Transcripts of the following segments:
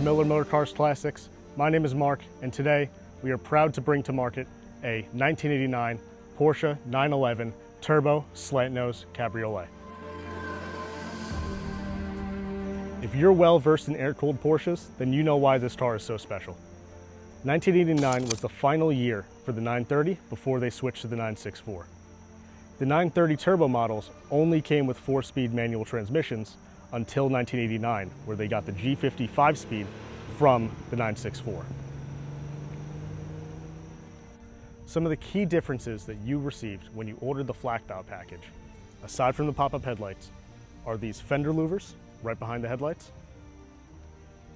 Miller Motorcars Classics. My name is Mark, and today we are proud to bring to market a 1989 Porsche 911 Turbo Slantnose Cabriolet. If you're well versed in air-cooled Porsches, then you know why this car is so special. 1989 was the final year for the 930 before they switched to the 964. The 930 turbo models only came with 4-speed manual transmissions until 1989, where they got the G50 5-speed from the 964. Some of the key differences that you received when you ordered the Flachbau package, aside from the pop-up headlights, are these fender louvers right behind the headlights,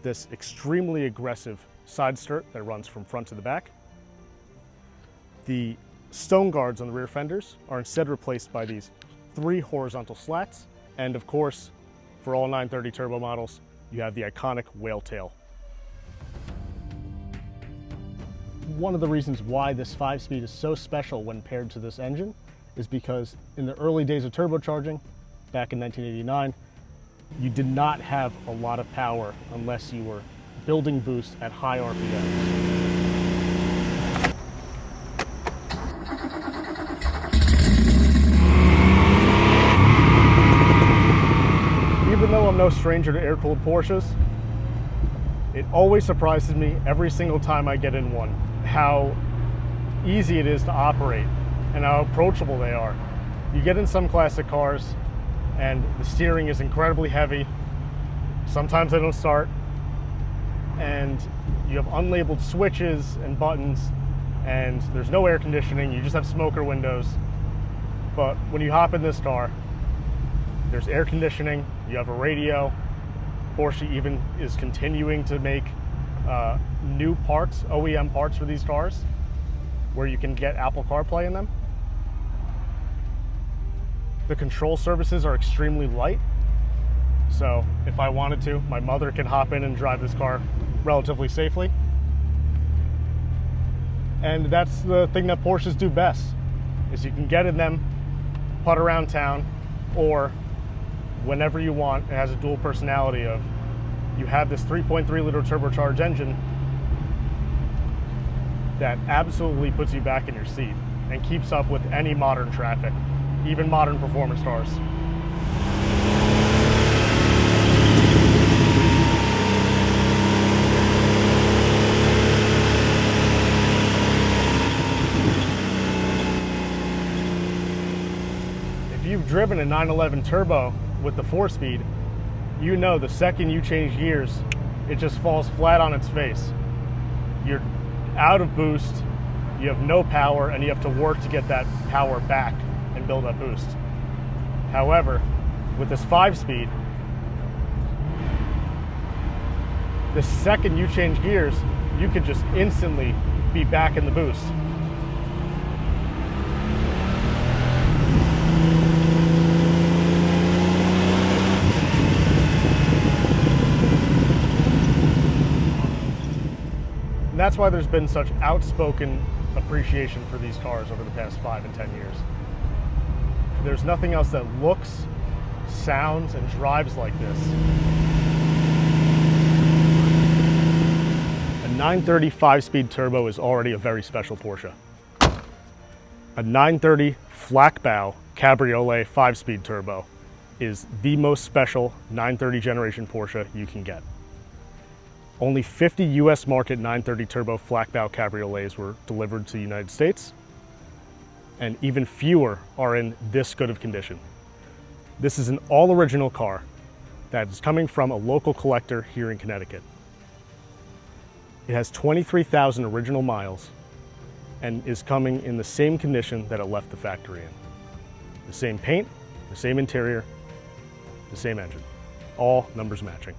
this extremely aggressive side skirt that runs from front to the back. The stone guards on the rear fenders are instead replaced by these 3 horizontal slats, and of course, for all 930 turbo models, you have the iconic whale tail. One of the reasons why this 5-speed is so special when paired to this engine is because in the early days of turbocharging, back in 1989, you did not have a lot of power unless you were building boost at high RPMs. Even though I'm no stranger to air-cooled Porsches, it always surprises me every single time I get in one how easy it is to operate and how approachable they are. You get in some classic cars and the steering is incredibly heavy. Sometimes they don't start, and you have unlabeled switches and buttons, and there's no air conditioning, you just have smoker windows. But when you hop in this car, there's air conditioning, you have a radio. Porsche even is continuing to make new parts, OEM parts for these cars, where you can get Apple CarPlay in them. The control surfaces are extremely light, so if I wanted to, my mother can hop in and drive this car relatively safely. And that's the thing that Porsches do best, is you can get in them, putt around town, or whenever you want. It has a dual personality of, you have this 3.3 liter turbocharged engine that absolutely puts you back in your seat and keeps up with any modern traffic, even modern performance cars. If you've driven a 911 turbo with the 4-speed, you know the second you change gears, it just falls flat on its face. You're out of boost, you have no power, and you have to work to get that power back and build up boost. However, with this 5-speed, the second you change gears, you could just instantly be back in the boost. And that's why there's been such outspoken appreciation for these cars over the past 5 and 10 years. There's nothing else that looks, sounds, and drives like this. A 930 5-speed turbo is already a very special Porsche. A 930 Flachbau Cabriolet 5-speed turbo is the most special 930 generation Porsche you can get. Only 50 US market 930 Turbo Flachbau Cabriolets were delivered to the United States, and even fewer are in this good of condition. This is an all-original car that is coming from a local collector here in Connecticut. It has 23,000 original miles and is coming in the same condition that it left the factory in. The same paint, the same interior, the same engine, all numbers matching.